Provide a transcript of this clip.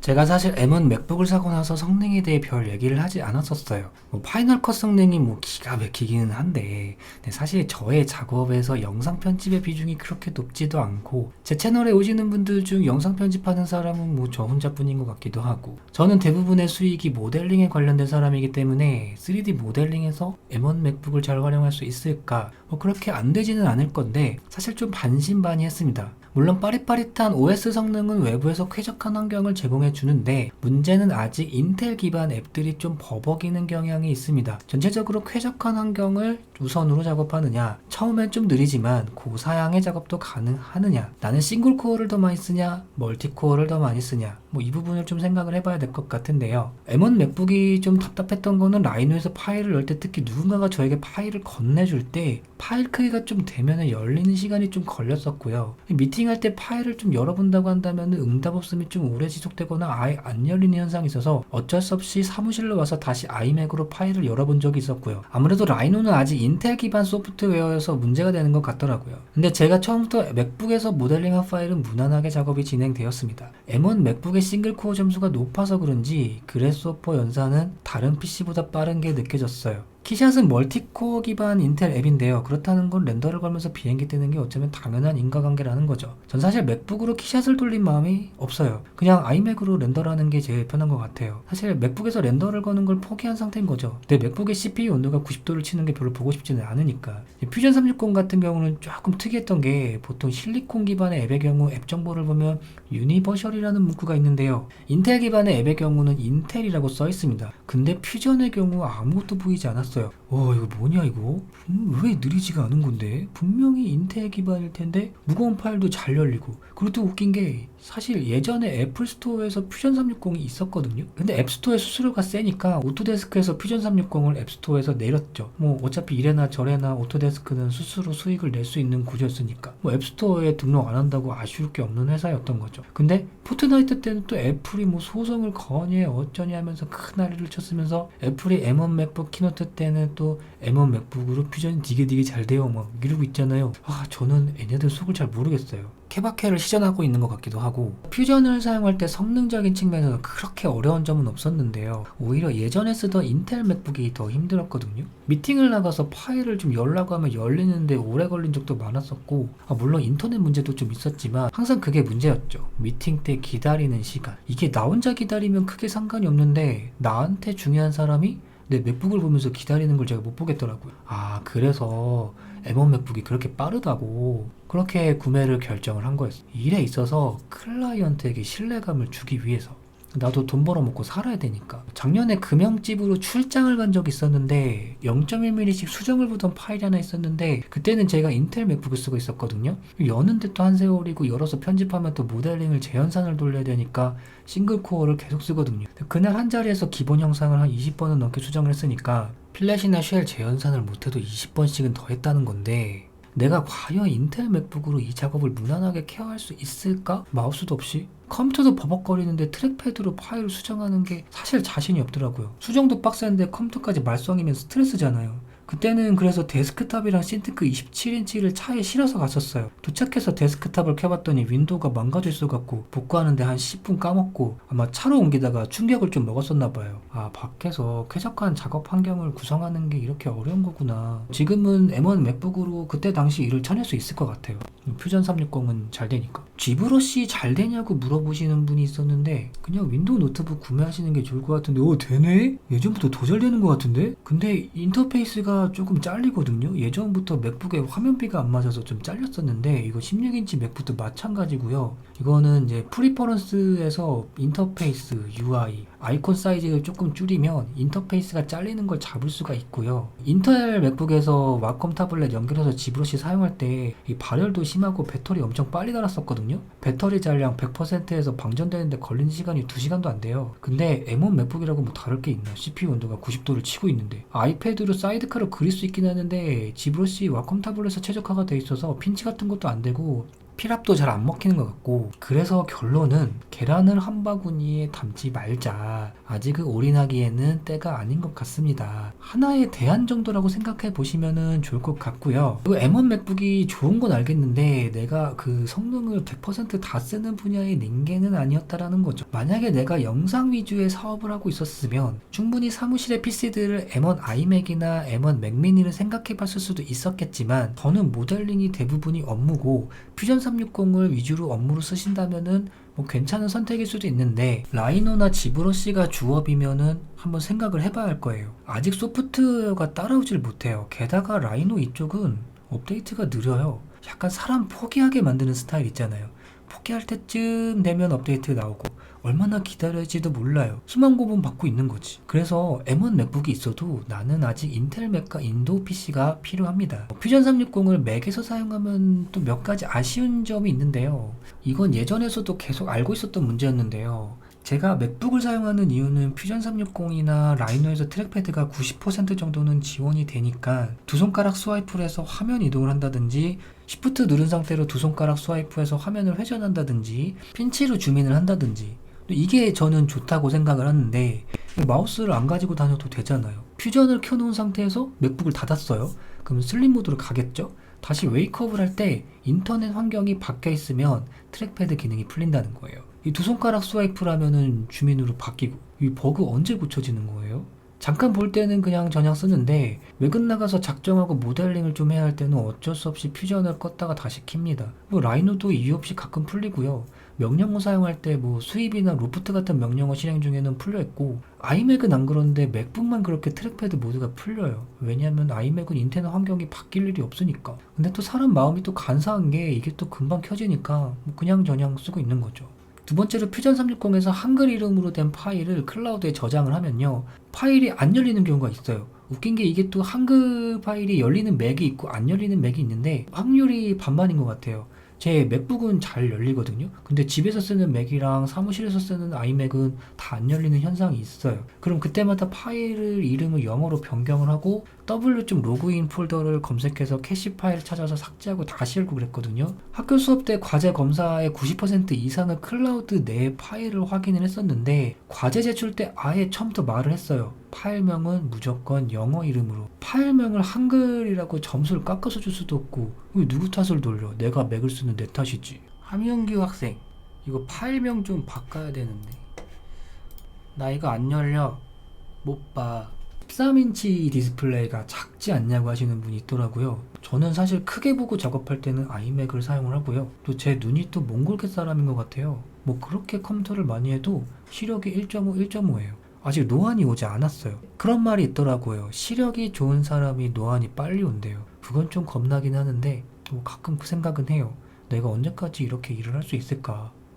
제가 사실 M1 맥북을 사고 나서 성능에 대해 별 얘기를 하지 않았었어요. 파이널 컷 성능이 기가 막히기는 한데, 사실 저의 작업에서 영상 편집의 비중이 그렇게 높지도 않고, 제 채널에 오시는 분들 중 영상 편집하는 사람은 저 혼자뿐인 것 같기도 하고, 저는 대부분의 수익이 모델링에 관련된 사람이기 때문에 3D 모델링에서 M1 맥북을 잘 활용할 수 있을까? 그렇게 안 되지는 않을 건데, 사실 좀 반신반의했습니다. 물론 빠릿빠릿한 OS 성능은 외부에서 쾌적한 환경을 제공해 주는데, 문제는 아직 인텔 기반 앱들이 좀 버벅이는 경향이 있습니다. 전체적으로 쾌적한 환경을 우선으로 작업하느냐, 처음엔 좀 느리지만 고사양의 작업도 가능하느냐, 나는 싱글 코어를 더 많이 쓰냐, 멀티 코어를 더 많이 쓰냐, 이 부분을 좀 생각을 해봐야 될 것 같은데요. M1 맥북이 좀 답답했던 거는 라이노에서 파일을 열 때, 특히 누군가가 저에게 파일을 건네줄 때 파일 크기가 좀 되면 열리는 시간이 좀 걸렸었고요. 미팅할 때 파일을 좀 열어본다고 한다면 응답 없음이 좀 오래 지속되거나 아예 안 열리는 현상이 있어서 어쩔 수 없이 사무실로 와서 다시 아이맥으로 파일을 열어본 적이 있었고요. 아무래도 라이노는 아직 인텔 기반 소프트웨어여서 문제가 되는 것 같더라고요. 근데 제가 처음부터 맥북에서 모델링한 파일은 무난하게 작업이 진행되었습니다. M1 맥북의 싱글 코어 점수가 높아서 그런지 그래소퍼 연산은 다른 PC보다 빠른 게 느껴졌어요. 키샷은 멀티코어 기반 인텔 앱인데요. 그렇다는 건 렌더를 걸면서 비행기 뜨는 게 어쩌면 당연한 인과관계라는 거죠. 전 사실 맥북으로 키샷을 돌린 마음이 없어요. 그냥 아이맥으로 렌더라는 게 제일 편한 것 같아요. 사실 맥북에서 렌더를 거는 걸 포기한 상태인 거죠. 내 맥북의 CPU 온도가 90도를 치는 게 별로 보고 싶지는 않으니까. 퓨전 360 같은 경우는 조금 특이했던 게, 보통 실리콘 기반의 앱의 경우 앱 정보를 보면 유니버셜이라는 문구가 있는데요. 인텔 기반의 앱의 경우는 인텔이라고 써 있습니다. 근데 퓨전의 경우 아무것도 보이지 않았어요. 이거 뭐냐 이거? 왜 느리지가 않은 건데? 분명히 인텔 기반일 텐데 무거운 파일도 잘 열리고. 그리고 또 웃긴 게, 사실 예전에 애플 스토어에서 퓨전 360이 있었거든요. 근데 앱스토어의 수수료가 세니까 오토데스크에서 퓨전 360을 앱스토어에서 내렸죠. 어차피 이래나 저래나 오토데스크는 스스로 수익을 낼 수 있는 구조였으니까 앱스토어에 등록 안 한다고 아쉬울 게 없는 회사였던 거죠. 근데 포트나이트 때는 또 애플이 소송을 거니 어쩌니 하면서 큰 난리를 쳤으면서, 애플이 M1 맥북 키노트 때는 또 M1 맥북으로 퓨전이 되게 잘 돼요 이러고 있잖아요. 저는 얘네들 속을 잘 모르겠어요. 케바케를 시전하고 있는 것 같기도 하고, 퓨전을 사용할 때 성능적인 측면에서 그렇게 어려운 점은 없었는데요. 오히려 예전에 쓰던 인텔 맥북이 더 힘들었거든요. 미팅을 나가서 파일을 좀 열라고 하면 열리는데 오래 걸린 적도 많았었고, 물론 인터넷 문제도 좀 있었지만 항상 그게 문제였죠. 미팅 때 기다리는 시간. 이게 나 혼자 기다리면 크게 상관이 없는데, 나한테 중요한 사람이 내 맥북을 보면서 기다리는 걸 제가 못 보겠더라고요. 그래서 M1 맥북이 그렇게 빠르다고 그렇게 구매를 결정을 한 거였어요. 일에 있어서 클라이언트에게 신뢰감을 주기 위해서. 나도 돈 벌어먹고 살아야 되니까. 작년에 금형집으로 출장을 간 적이 있었는데 0.1mm씩 수정을 보던 파일이 하나 있었는데, 그때는 제가 인텔 맥북을 쓰고 있었거든요. 여는데 또 한 세월이고, 열어서 편집하면 또 모델링을 재현산을 돌려야 되니까 싱글 코어를 계속 쓰거든요. 그날 한 자리에서 기본 영상을 한 20번은 넘게 수정을 했으니까 플랫이나 쉘 재현산을 못해도 20번씩은 더 했다는 건데, 내가 과연 인텔 맥북으로 이 작업을 무난하게 케어할 수 있을까? 마우스도 없이? 컴퓨터도 버벅거리는데 트랙패드로 파일을 수정하는 게 사실 자신이 없더라고요. 수정도 빡센데 컴퓨터까지 말썽이면 스트레스잖아요. 그때는 그래서 데스크탑이랑 신테크 27인치를 차에 실어서 갔었어요. 도착해서 데스크탑을 켜봤더니 윈도우가 망가져 있어갖고 복구하는데 한 10분 까먹고, 아마 차로 옮기다가 충격을 좀 먹었었나봐요. 밖에서 쾌적한 작업 환경을 구성하는 게 이렇게 어려운 거구나. 지금은 M1 맥북으로 그때 당시 일을 쳐낼 수 있을 것 같아요. 퓨전 360은 잘 되니까. G브러쉬 잘 되냐고 물어보시는 분이 있었는데, 그냥 윈도우 노트북 구매하시는 게 좋을 것 같은데, 되네? 예전부터 더 잘 되는 것 같은데? 근데 인터페이스가 조금 잘리거든요. 예전부터 맥북에 화면비가 안 맞아서 좀 잘렸었는데, 이거 16인치 맥북도 마찬가지고요. 이거는 이제 프리퍼런스에서 인터페이스, UI, 아이콘 사이즈를 조금 줄이면 인터페이스가 잘리는 걸 잡을 수가 있고요. 인텔 맥북에서 와컴 타블렛 연결해서 G브러쉬 사용할 때 이 발열도 심하고 배터리 엄청 빨리 닳았었거든요. 배터리 잔량 100%에서 방전되는데 걸리는 시간이 2시간도 안 돼요. 근데 M1 맥북이라고 다를 게 있나? CPU 온도가 90도를 치고 있는데. 아이패드로 사이드카를 그릴 수 있긴 하는데 G브러쉬 와컴 타블렛에 최적화가 돼 있어서 핀치 같은 것도 안 되고 필압도 잘 안 먹히는 것 같고, 그래서 결론은 계란을 한 바구니에 담지 말자. 아직은 올인하기에는 때가 아닌 것 같습니다. 하나의 대안 정도라고 생각해 보시면 좋을 것 같고요. 그 M1 맥북이 좋은 건 알겠는데 내가 그 성능을 100%다 쓰는 분야의 닌겐은 아니었다라는 거죠. 만약에 내가 영상 위주의 사업을 하고 있었으면 충분히 사무실의 PC들을 M1 iMac이나 M1 맥미니를 생각해 봤을 수도 있었겠지만, 저는 모델링이 대부분이 업무고 퓨전 360을 위주로 업무로 쓰신다면은 뭐 괜찮은 선택일 수도 있는데, 라이노나 지브러시가 주업이면은 한번 생각을 해봐야 할 거예요. 아직 소프트웨어가 따라오질 못해요. 게다가 라이노 이쪽은 업데이트가 느려요. 약간 사람 포기하게 만드는 스타일 있잖아요. 포기할 때쯤 되면 업데이트 나오고 얼마나 기다려야지도 몰라요. 희망 고문 받고 있는 거지. 그래서 M1 맥북이 있어도 나는 아직 인텔 맥과 인도우 PC가 필요합니다. 퓨전 360을 맥에서 사용하면 또 몇 가지 아쉬운 점이 있는데요. 이건 예전에서도 계속 알고 있었던 문제였는데요. 제가 맥북을 사용하는 이유는 퓨전 360이나 라이노에서 트랙패드가 90% 정도는 지원이 되니까 두 손가락 스와이프를 해서 화면 이동을 한다든지, 시프트 누른 상태로 두 손가락 스와이프해서 화면을 회전한다든지, 핀치로 줌인을 한다든지, 이게 저는 좋다고 생각을 하는데, 마우스를 안 가지고 다녀도 되잖아요. 퓨전을 켜놓은 상태에서 맥북을 닫았어요. 그럼 슬립 모드로 가겠죠? 다시 웨이크업을 할 때 인터넷 환경이 바뀌어 있으면 트랙패드 기능이 풀린다는 거예요. 이 두 손가락 스와이프라면은 주민으로 바뀌고, 이 버그 언제 고쳐지는 거예요? 잠깐 볼 때는 그냥 저냥 쓰는데 외근 나가서 작정하고 모델링을 좀 해야 할 때는 어쩔 수 없이 퓨전을 껐다가 다시 킵니다. 뭐 라이노도 이유 없이 가끔 풀리고요. 명령어 사용할 때 뭐 스윕이나 로프트 같은 명령어 실행 중에는 풀려 있고, 아이맥은 안 그런데 맥북만 그렇게 트랙패드 모드가 풀려요. 왜냐면 아이맥은 인터넷 환경이 바뀔 일이 없으니까. 근데 또 사람 마음이 또 간사한 게 이게 또 금방 켜지니까 뭐 그냥 저냥 쓰고 있는 거죠. 두 번째로 퓨전 360에서 한글 이름으로 된 파일을 클라우드에 저장을 하면요, 파일이 안 열리는 경우가 있어요. 웃긴 게 이게 또 한글 파일이 열리는 맥이 있고 안 열리는 맥이 있는데 확률이 반반인 것 같아요. 제 맥북은 잘 열리거든요. 근데 집에서 쓰는 맥이랑 사무실에서 쓰는 아이맥은 다 안 열리는 현상이 있어요. 그럼 그때마다 파일 이름을 영어로 변경을 하고 W 로그인 폴더를 검색해서 캐시 파일 찾아서 삭제하고 다시 열고 그랬거든요. 학교 수업 때 과제 검사의 90% 이상을 클라우드 내 파일을 확인을 했었는데, 과제 제출 때 아예 처음부터 말을 했어요. 파일명은 무조건 영어 이름으로. 파일명을 한글이라고 점수를 깎아서 줄 수도 없고, 이거 누구 탓을 돌려? 내가 맥을 쓰는 내 탓이지. 함영규 학생, 이거 파일명 좀 바꿔야 되는데 나 이거 안 열려, 못 봐. 13인치 디스플레이가 작지 않냐고 하시는 분이 있더라고요. 저는 사실 크게 보고 작업할 때는 아이맥을 사용을 하고요. 또 제 눈이 또 몽골계 사람인 것 같아요. 뭐 그렇게 컴퓨터를 많이 해도 시력이 1.5, 1.5예요. 아직 노안이 오지 않았어요. 그런 말이 있더라고요. 시력이 좋은 사람이 노안이 빨리 온대요. 그건 좀 겁나긴 하는데 뭐 가끔 그 생각은 해요. 내가 언제까지 이렇게 일을 할 수 있을까?